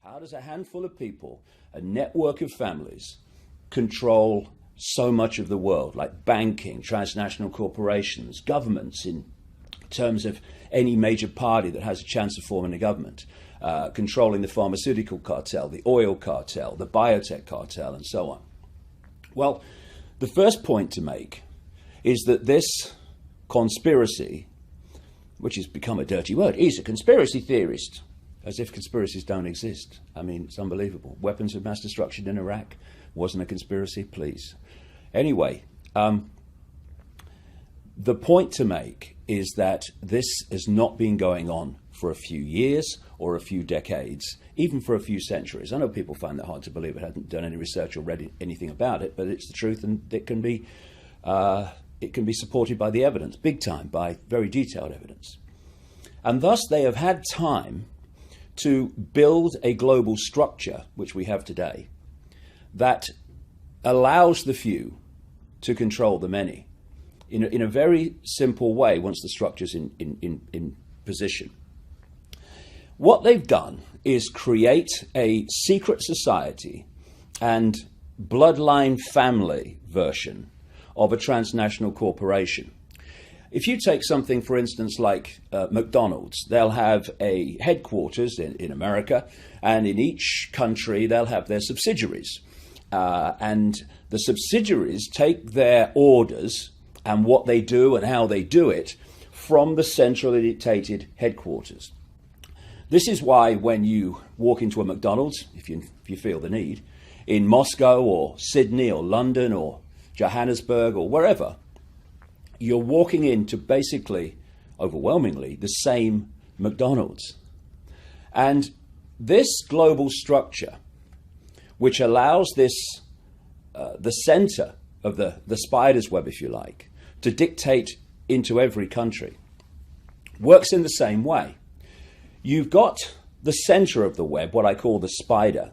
How does a handful of people, a network of families, control so much of the world, like banking, transnational corporations, governments in terms of any major party that has a chance of forming a government, controlling the pharmaceutical cartel, the oil cartel, the biotech cartel, and so on? Well, the first point to make is that this conspiracy, which has become a dirty word, he's a conspiracy theorist, as if conspiracies don't exist. I mean, it's unbelievable. Weapons of mass destruction in Iraq wasn't a conspiracy, please. Anyway, the point to make is that this has not been going on for a few years or a few decades, even for a few centuries. I know people find that hard to believe. I haven't done any research or read anything about it, but it's the truth, and it can be supported by the evidence, big time, by very detailed evidence. And thus they have had time to build a global structure, which we have today, that allows the few to control the many in a very simple way once the structure's in position. What they've done is create a secret society and bloodline family version of a transnational corporation. If you take something, for instance, like McDonald's, they'll have a headquarters in America, and in each country they'll have their subsidiaries. And the subsidiaries take their orders and what they do and how they do it from the centrally dictated headquarters. This is why when you walk into a McDonald's, if you feel the need, in Moscow or Sydney or London or Johannesburg or wherever, you're walking into basically, overwhelmingly, the same McDonald's. And this global structure, which allows this, the center of the spider's web, if you like, to dictate into every country, works in the same way. You've got the center of the web, what I call the spider,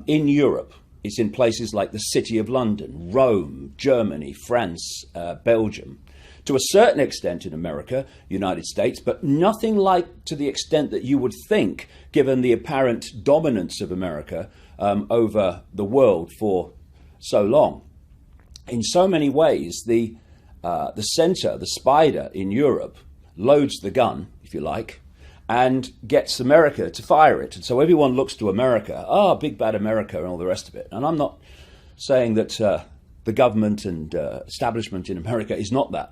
in Europe. It's in places like the City of London, Rome, Germany, France, Belgium. To a certain extent in America, United States, but nothing like to the extent that you would think, given the apparent dominance of America over the world for so long. In so many ways, the center, the spider in Europe, loads the gun, if you like, and gets America to fire it. And so everyone looks to America, big bad America and all the rest of it. And I'm not saying that the government and establishment in America is not that.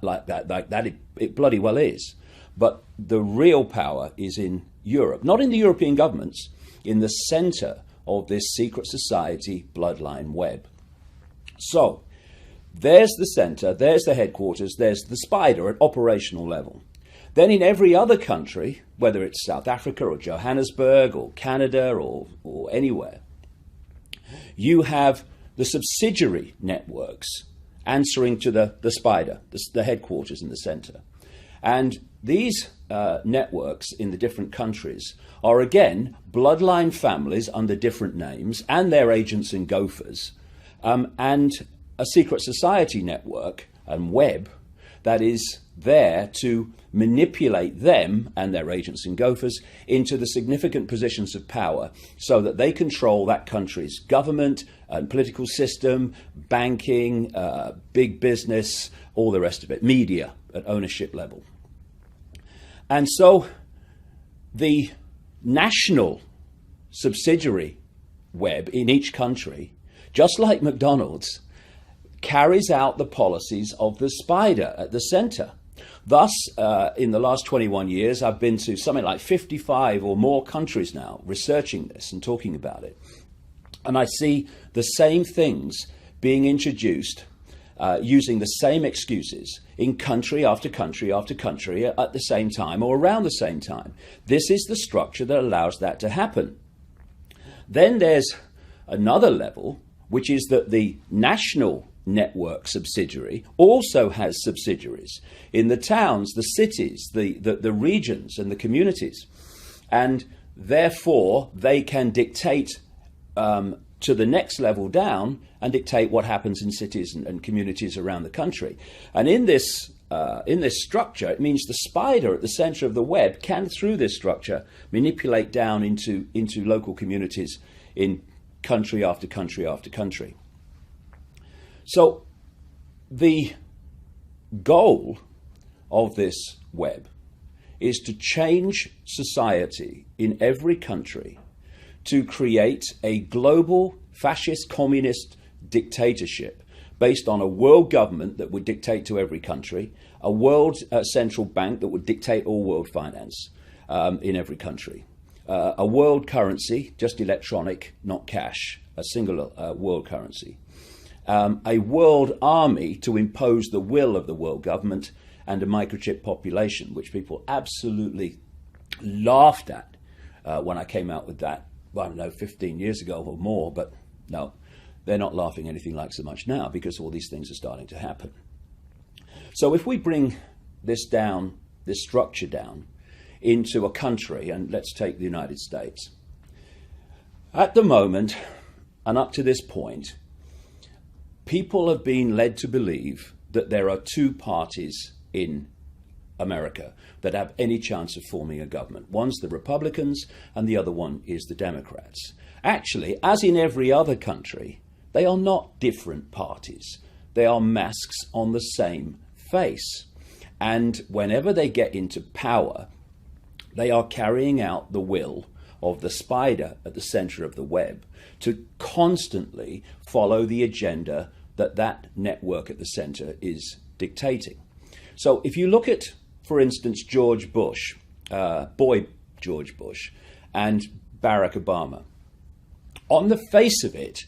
It bloody well is. But the real power is in Europe, not in the European governments, in the center of this secret society bloodline web. So there's the center, there's the headquarters, there's the spider at operational level. Then in every other country, whether it's South Africa or Johannesburg or Canada or anywhere, you have the subsidiary networks answering to the spider, the headquarters in the center. And these networks in the different countries are, again, bloodline families under different names and their agents and gophers, and a secret society network and web that is there to manipulate them and their agents and gophers into the significant positions of power so that they control that country's government and political system, banking, big business, all the rest of it, media at ownership level. And so the national subsidiary web in each country, just like McDonald's, carries out the policies of the spider at the center. Thus, in the last 21 years, I've been to something like 55 or more countries now researching this and talking about it. And I see the same things being introduced using the same excuses in country after country after country at the same time or around the same time. This is the structure that allows that to happen. Then there's another level, which is that the national network subsidiary also has subsidiaries in the towns, the cities, the regions and the communities. And therefore, they can dictate to the next level down and dictate what happens in cities and communities around the country. And in this structure, it means the spider at the center of the web can, through this structure, manipulate down into local communities in country after country after country. So the goal of this web is to change society in every country to create a global fascist communist dictatorship based on a world government that would dictate to every country, a world central bank that would dictate all world finance in every country, a world currency, just electronic, not cash, a single world currency, a world army to impose the will of the world government, and a microchip population, which people absolutely laughed at when I came out with that, well, I don't know, 15 years ago or more, but no, they're not laughing anything like so much now because all these things are starting to happen. So if we bring this down, this structure down, into a country, and let's take the United States, at the moment, and up to this point, people have been led to believe that there are two parties in America that have any chance of forming a government. One's the Republicans and the other one is the Democrats. Actually, as in every other country, they are not different parties. They are masks on the same face. And whenever they get into power, they are carrying out the will of the spider at the center of the web to constantly follow the agenda that network at the center is dictating. So if you look at, for instance, George Bush, boy George Bush, and Barack Obama, on the face of it,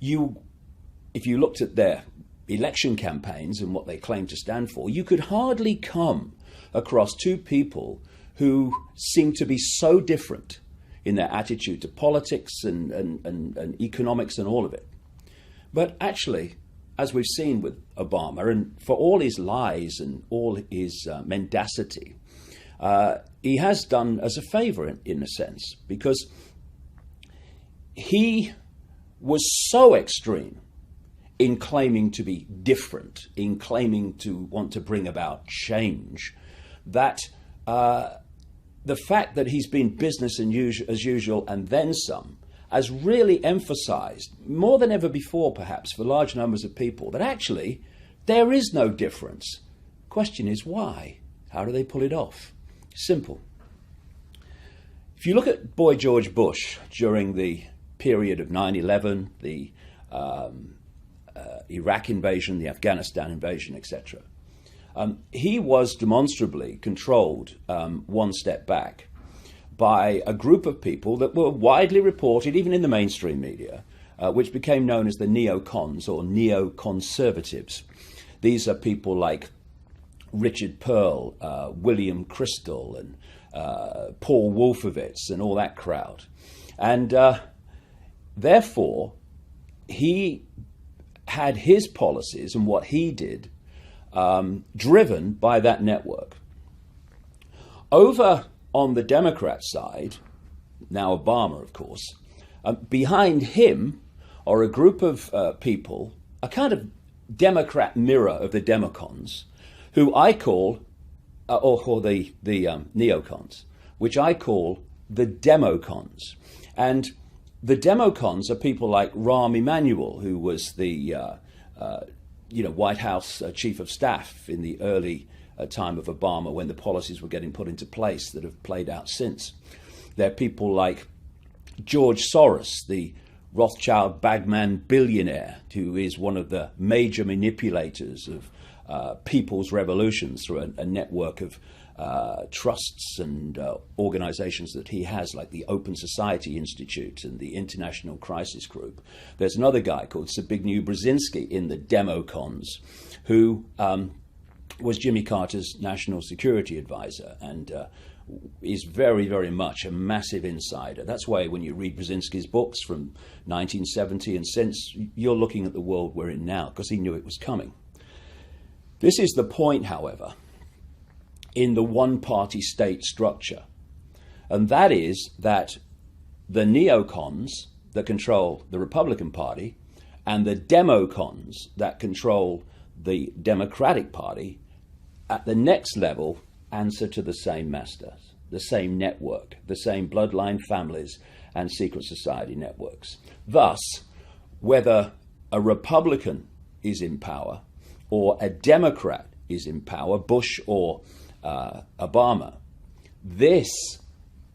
if you looked at their election campaigns and what they claim to stand for, you could hardly come across two people who seem to be so different in their attitude to politics and economics and all of it. But actually, as we've seen with Obama, and for all his lies and all his mendacity, he has done us a favor in a sense, because he was so extreme in claiming to be different, in claiming to want to bring about change, that the fact that he's been business as usual and then some has really emphasized, more than ever before perhaps, for large numbers of people, that actually there is no difference. Question is why? How do they pull it off? Simple. If you look at boy George Bush during the period of 9/11, the Iraq invasion, the Afghanistan invasion, etc., he was demonstrably controlled one step back by a group of people that were widely reported, even in the mainstream media, which became known as the neocons or neoconservatives. These are people like Richard Pearl, William Crystal, and Paul Wolfowitz, and all that crowd. And therefore, he had his policies and what he did driven by that network. Over on the Democrat side, now Obama, of course, behind him are a group of people, a kind of Democrat mirror of the Democons, who I call, or the neocons, which I call the Democons. And the Democons are people like Rahm Emanuel, who was the White House chief of staff in the early time of Obama, when the policies were getting put into place that have played out since. There are people like George Soros, the Rothschild bagman billionaire, who is one of the major manipulators of people's revolutions through a network of trusts and organizations that he has, like the Open Society Institute and the International Crisis Group. There's another guy called Zbigniew Brzezinski in the Democons, who was Jimmy Carter's national security advisor and is very, very much a massive insider. That's why when you read Brzezinski's books from 1970 and since, you're looking at the world we're in now, because he knew it was coming. This is the point, however, in the one-party state structure, and that is that the neocons that control the Republican Party and the democons that control the Democratic Party at the next level answer to the same masters, the same network, the same bloodline families and secret society networks. Thus, whether a Republican is in power or a Democrat is in power, Bush or Obama, this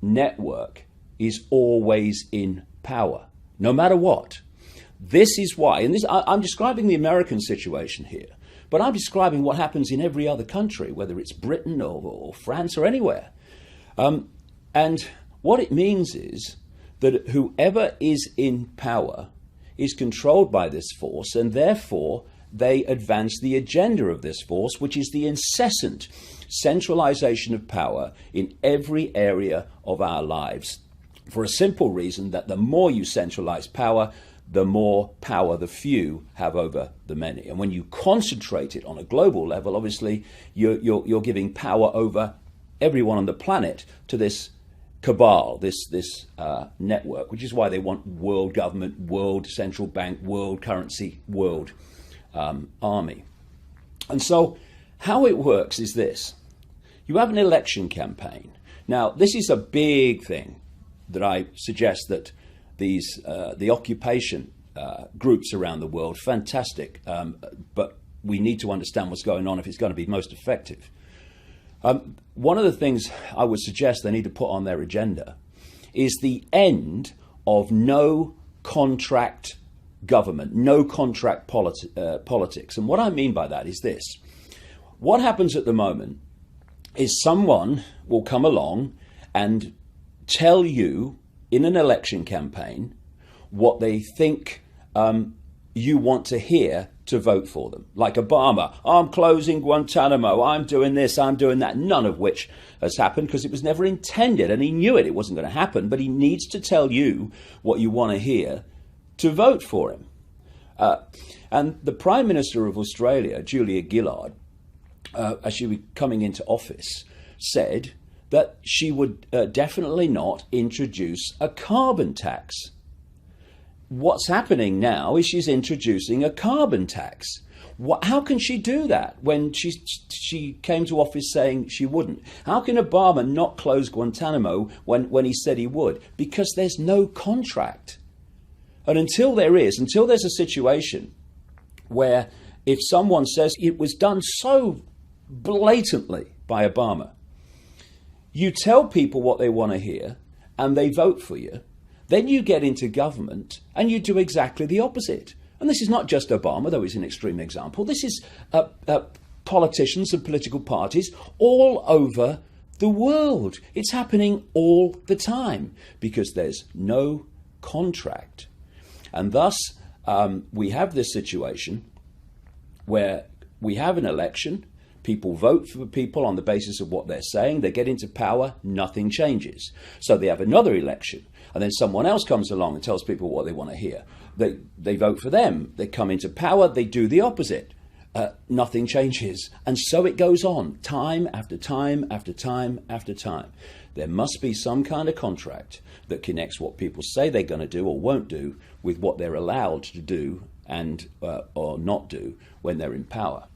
network is always in power, no matter what. This is why, and I'm describing the American situation here, but I'm describing what happens in every other country, whether it's Britain or France or anywhere. And what it means is that whoever is in power is controlled by this force, and therefore they advance the agenda of this force, which is the incessant centralization of power in every area of our lives, for a simple reason that the more you centralize power, the more power the few have over the many. And when you concentrate it on a global level, obviously you're giving power over everyone on the planet to this cabal, this network, which is why they want world government, world central bank, world currency, world army. And so how it works is this. You have an election campaign. Now, this is a big thing that I suggest that the occupation groups around the world, fantastic, but we need to understand what's going on if it's going to be most effective. One of the things I would suggest they need to put on their agenda is the end of no contract government, no contract politics. And what I mean by that is this. What happens at the moment is someone will come along and tell you in an election campaign what they think you want to hear to vote for them. Like Obama, I'm closing Guantanamo, I'm doing this, I'm doing that, none of which has happened because it was never intended, and he knew it wasn't going to happen, but he needs to tell you what you want to hear to vote for him. And the Prime Minister of Australia, Julia Gillard, as she was coming into office, said that she would definitely not introduce a carbon tax. What's happening now is she's introducing a carbon tax. How can she do that when she came to office saying she wouldn't? How can Obama not close Guantanamo when he said he would? Because there's no contract. And until there's a situation where if someone says it was done so blatantly by Obama, you tell people what they want to hear and they vote for you, then you get into government and you do exactly the opposite. And this is not just Obama, though he's an extreme example. This is politicians and political parties all over the world. It's happening all the time because there's no contract. And thus, we have this situation where we have an election, people vote for people on the basis of what they're saying, they get into power, nothing changes. So they have another election, and then someone else comes along and tells people what they want to hear. They vote for them, they come into power, they do the opposite. Nothing changes. And so it goes on, time after time after time after time. There must be some kind of contract that connects what people say they're going to do or won't do with what they're allowed to do and or not do when they're in power.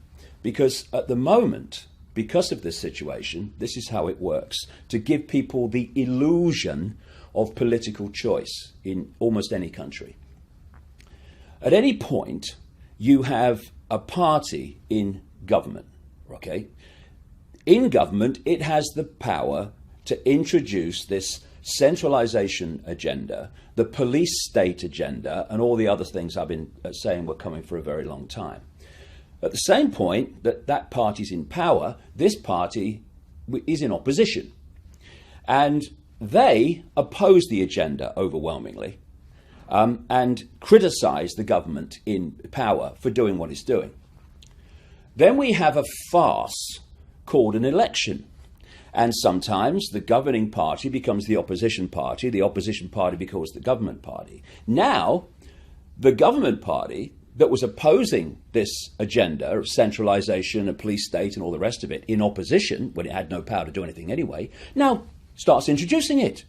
Because at the moment, because of this situation, this is how it works, to give people the illusion of political choice in almost any country. At any point, you have a party in government, okay? In government, it has the power to introduce this centralization agenda, the police state agenda, and all the other things I've been saying were coming for a very long time. At the same point that party's in power, this party is in opposition. And they oppose the agenda overwhelmingly and criticize the government in power for doing what it's doing. Then we have a farce called an election. And sometimes the governing party becomes the opposition party becomes the government party. Now, the government party that was opposing this agenda of centralization, a police state and all the rest of it in opposition, when it had no power to do anything anyway, now starts introducing it.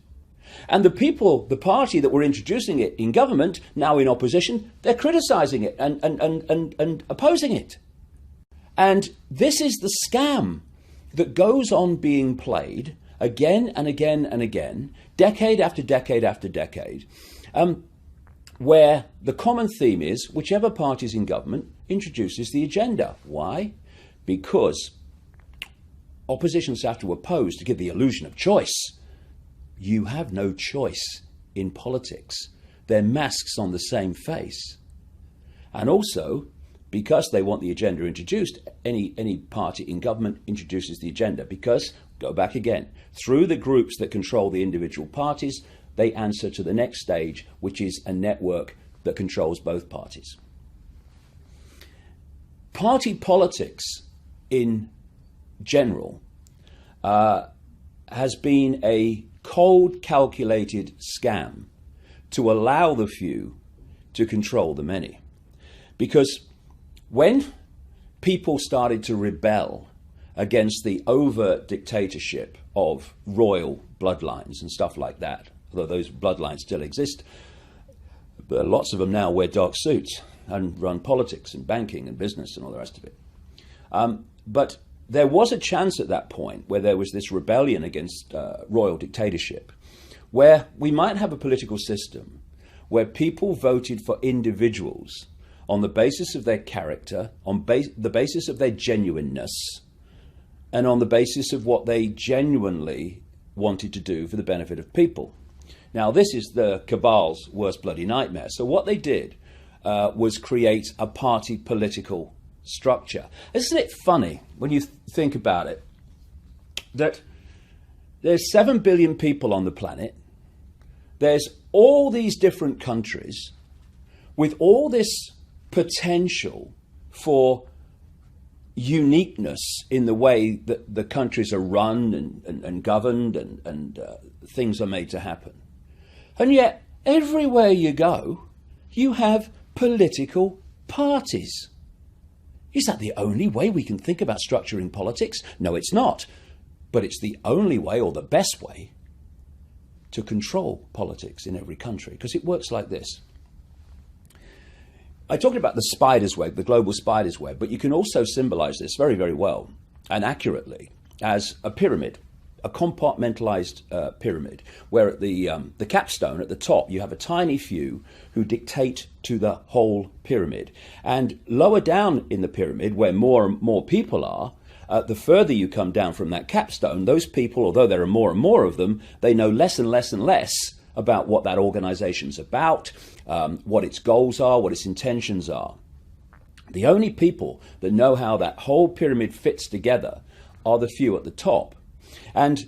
And the party that were introducing it in government, now in opposition, they're criticizing it and opposing it. And this is the scam that goes on being played again and again and again, decade after decade after decade, where the common theme is whichever party is in government introduces the agenda. Why? Because oppositions have to oppose to give the illusion of choice. You have no choice in politics. They're masks on the same face. And also, because they want the agenda introduced, any party in government introduces the agenda. Because, go back again, through the groups that control the individual parties, they answer to the next stage, which is a network that controls both parties. Party politics in general has been a cold, calculated scam to allow the few to control the many. Because when people started to rebel against the overt dictatorship of royal bloodlines and stuff like that, although those bloodlines still exist, but lots of them now wear dark suits and run politics and banking and business and all the rest of it. But there was a chance at that point where there was this rebellion against royal dictatorship, where we might have a political system where people voted for individuals on the basis of their character, on the basis of their genuineness, and on the basis of what they genuinely wanted to do for the benefit of people. Now, this is the cabal's worst bloody nightmare. So what they did was create a party political structure. Isn't it funny when you think about it that there's 7 billion people on the planet, there's all these different countries with all this potential for uniqueness in the way that the countries are run and governed and things are made to happen. And yet, everywhere you go, you have political parties. Is that the only way we can think about structuring politics? No, it's not. But it's the only way, or the best way, to control politics in every country, because it works like this. I talked about the spider's web, the global spider's web, but you can also symbolize this very, very well and accurately as a pyramid, a compartmentalized pyramid, where at the capstone at the top you have a tiny few who dictate to the whole pyramid. And lower down in the pyramid, where more and more people are, the further you come down from that capstone, those people, although there are more and more of them, they know less and less and less about what that organization's about, what its goals are, what its intentions are. The only people that know how that whole pyramid fits together are the few at the top. And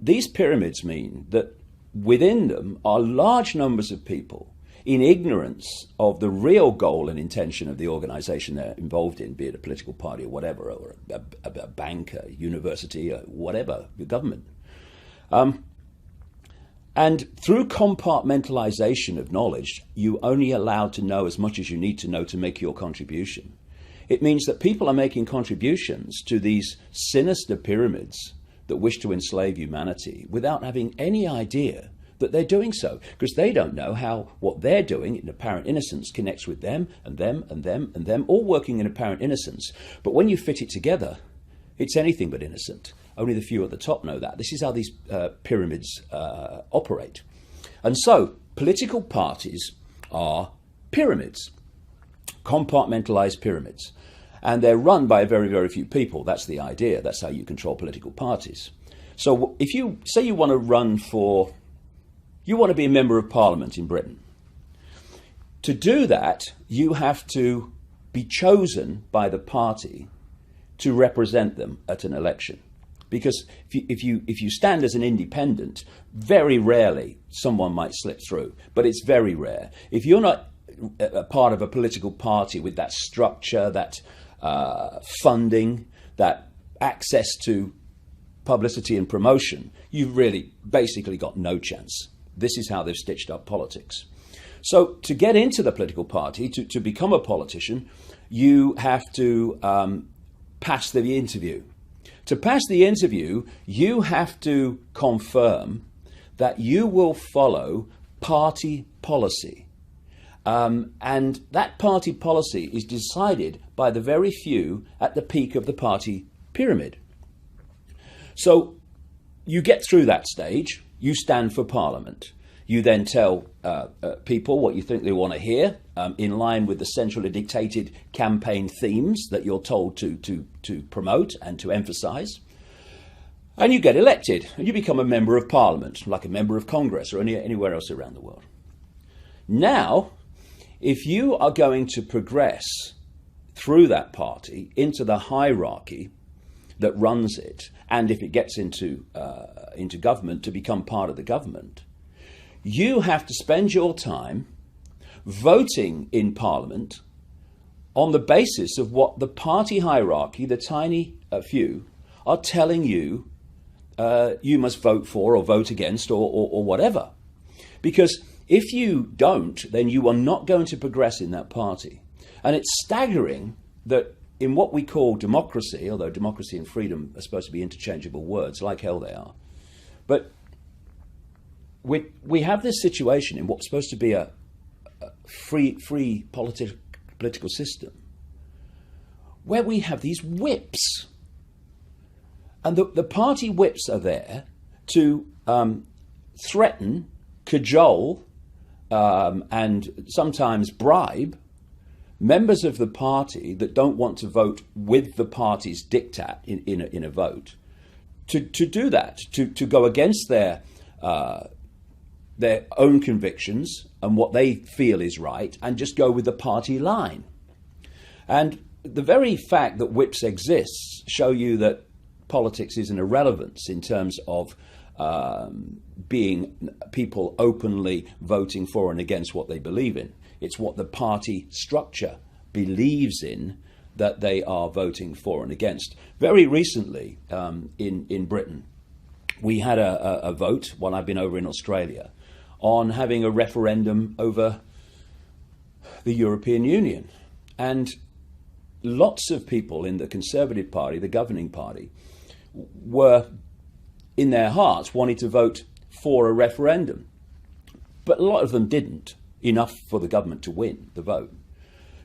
these pyramids mean that within them are large numbers of people in ignorance of the real goal and intention of the organization they're involved in, be it a political party or whatever, or a bank, a university, or whatever, the government. And through compartmentalization of knowledge, you're only allowed to know as much as you need to know to make your contribution. It means that people are making contributions to these sinister pyramids that wish to enslave humanity without having any idea that they're doing so, because they don't know how what they're doing in apparent innocence connects with them and them and them and them, all working in apparent innocence. But when you fit it together, it's anything but innocent. Only the few at the top know that. This is how these pyramids operate. And so, political parties are pyramids, compartmentalized pyramids. And they're run by very, very few people. That's the idea. That's how you control political parties. So if you say you want to run for, you want to be a member of parliament in Britain. To do that, you have to be chosen by the party to represent them at an election. Because if you stand as an independent, very rarely someone might slip through, but it's very rare. If you're not a part of a political party with that structure, that funding, that access to publicity and promotion, you've really basically got no chance. This is how they've stitched up politics. So to get into the political party, to become a politician, you have to pass the interview. To pass the interview, you have to confirm that you will follow party policy And that party policy is decided by the very few at the peak of the party pyramid. So you get through that stage, you stand for Parliament. You then tell people what you think they want to hear, in line with the centrally dictated campaign themes that you're told to promote and to emphasise. And you get elected, and you become a member of Parliament, like a member of Congress or anywhere else around the world. Now, if you are going to progress through that party into the hierarchy that runs it, and if it gets into government, to become part of the government, you have to spend your time voting in Parliament on the basis of what the party hierarchy, the tiny few, are telling you you must vote for or vote against or whatever. Because if you don't, then you are not going to progress in that party. And it's staggering that in what we call democracy, although democracy and freedom are supposed to be interchangeable words, like hell they are, but we have this situation in what's supposed to be a free political system, where we have these whips. And the party whips are there to threaten, cajole, and sometimes bribe members of the party that don't want to vote with the party's diktat in a vote, to do that, to go against their own convictions and what they feel is right, and just go with the party line. And the very fact that whips exist show you that politics is an irrelevance in terms of being people openly voting for and against what they believe in. It's what the party structure believes in that they are voting for and against. Very recently, in Britain, we had a vote, while I've been over in Australia, on having a referendum over the European Union. And lots of people in the Conservative Party, the governing party, were, in their hearts, wanting to vote for a referendum. But a lot of them didn't, enough for the government to win the vote,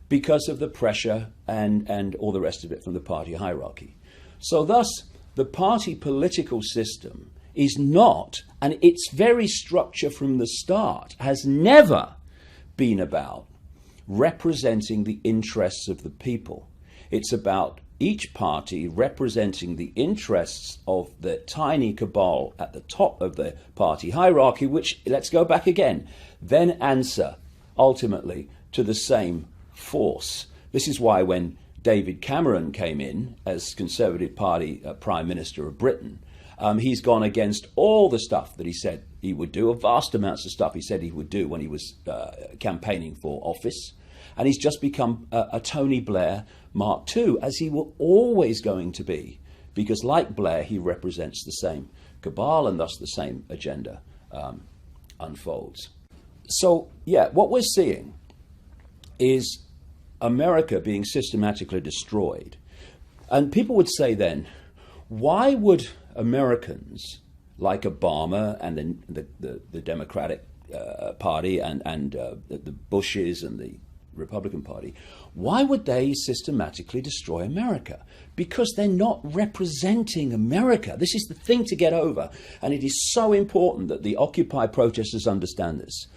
because of the pressure and all the rest of it from the party hierarchy. So thus, the party political system is not, and its very structure from the start has never been about representing the interests of the people. It's about each party representing the interests of the tiny cabal at the top of the party hierarchy, which, let's go back again, then answer ultimately to the same force. This is why when David Cameron came in as Conservative Party Prime Minister of Britain, he's gone against all the stuff that he said he would do, a vast amounts of stuff he said he would do when he was campaigning for office. And he's just become a Tony Blair Mark II, as he were always going to be, because like Blair, he represents the same cabal and thus the same agenda unfolds. So, yeah, what we're seeing is America being systematically destroyed. And people would say then, why would Americans like Obama and the Democratic Party and the Bushes and the Republican Party, why would they systematically destroy America? Because they're not representing America. This is the thing to get over. And it is so important that the Occupy protesters understand this.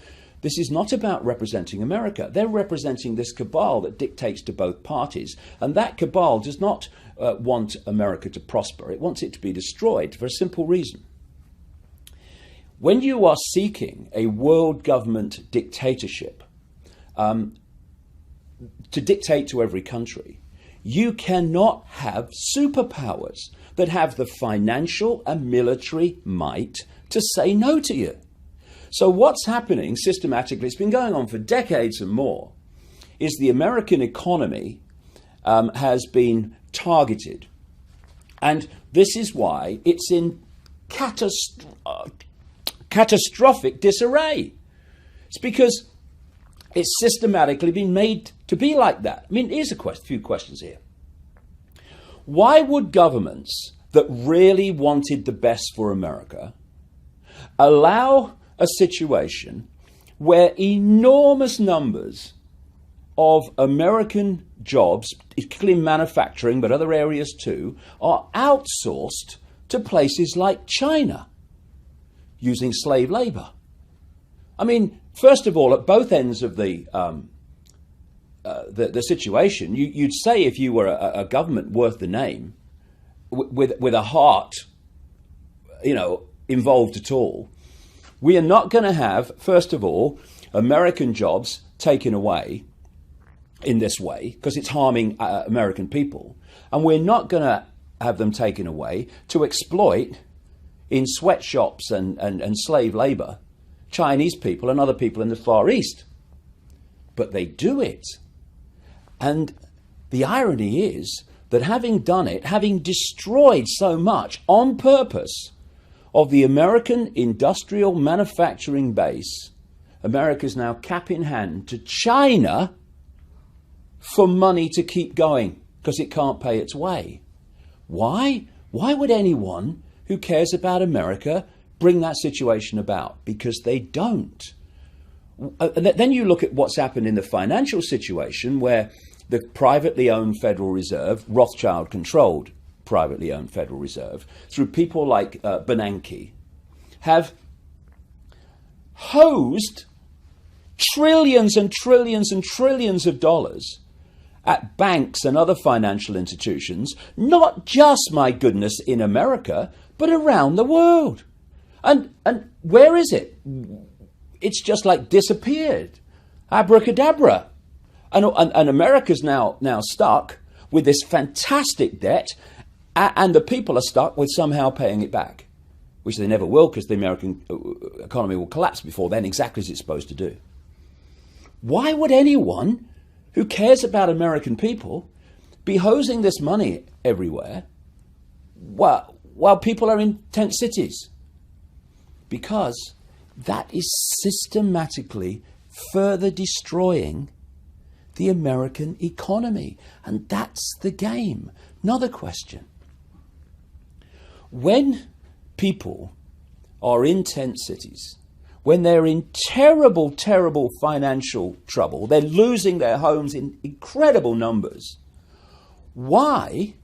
This is not about representing America. They're representing this cabal that dictates to both parties. And that cabal does not want America to prosper. It wants it to be destroyed for a simple reason. When you are seeking a world government dictatorship, to dictate to every country, you cannot have superpowers that have the financial and military might to say no to you. So what's happening systematically, it's been going on for decades and more, is the American economy has been targeted. And this is why it's in catastrophic disarray. It's because it's systematically been made to be like that. I mean, here's a few questions here. Why would governments that really wanted the best for America allow a situation where enormous numbers of American jobs, particularly in manufacturing, but other areas too, are outsourced to places like China using slave labor. I mean, first of all, at both ends of the situation, you'd say, if you were a government worth the name, with a heart, involved at all, we are not going to have, first of all, American jobs taken away in this way, because it's harming American people. And we're not going to have them taken away to exploit, in sweatshops and slave labor, Chinese people and other people in the Far East. But they do it. And the irony is that having done it, having destroyed so much on purpose of the American industrial manufacturing base, America's now cap in hand to China for money to keep going because it can't pay its way. Why? Why would anyone who cares about America bring that situation about? Because they don't. Then you look at what's happened in the financial situation, where the privately owned Federal Reserve, Rothschild-controlled privately owned Federal Reserve, through people like Bernanke, have hosed trillions and trillions and trillions of dollars at banks and other financial institutions, not just, my goodness, in America, but around the world. And where is it? It's just like disappeared. Abracadabra. And America's now stuck with this fantastic debt, and the people are stuck with somehow paying it back, which they never will, because the American economy will collapse before then, exactly as it's supposed to do. Why would anyone who cares about American people be hosing this money everywhere while people are in tent cities? Because that is systematically further destroying the American economy. And that's the game. Another question. When people are in tent cities, when they're in terrible, terrible financial trouble, they're losing their homes in incredible numbers, why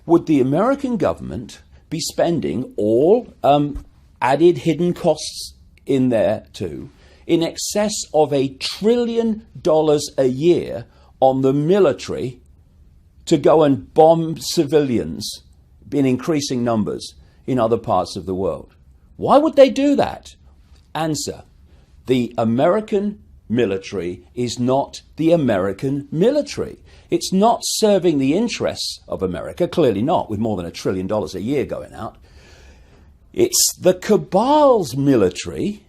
would the American government be spending all added hidden costs in there too, in excess of $1 trillion a year on the military to go and bomb civilians in increasing numbers in other parts of the world? Why would they do that? Answer: the American military is not the American military. It's not serving the interests of America, clearly not, with more than $1 trillion a year going out. It's the cabal's military,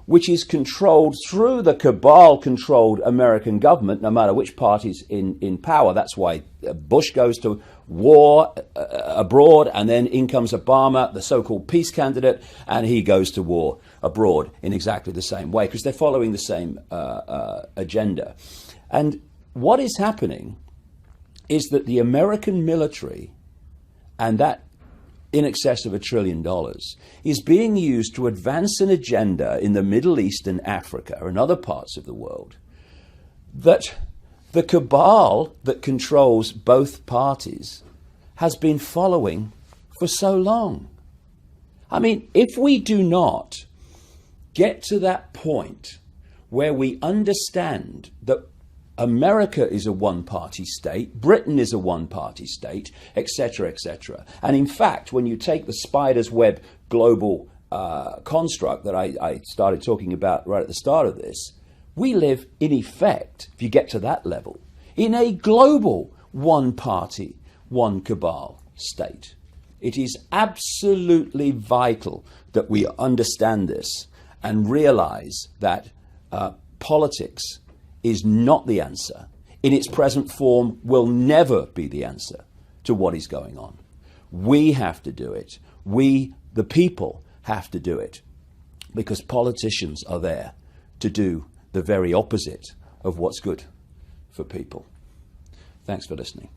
which is controlled through the cabal-controlled American government, no matter which party's in power. That's why Bush goes to war abroad, and then in comes Obama, the so-called peace candidate, and he goes to war abroad in exactly the same way, because they're following the same agenda. And what is happening is that the American military, and that in excess of $1 trillion, is being used to advance an agenda in the Middle East and Africa and other parts of the world that the cabal that controls both parties has been following for so long. I mean, if we do not get to that point where we understand that America is a one-party state, Britain is a one-party state, etc., etc. And in fact, when you take the spider's web global construct that I started talking about right at the start of this, we live, in effect, if you get to that level, in a global one-party, one-cabal state. It is absolutely vital that we understand this and realize that politics is not the answer. In its present form, will never be the answer to what is going on. We have to do it. We, the people, have to do it, because politicians are there to do the very opposite of what's good for people. Thanks for listening.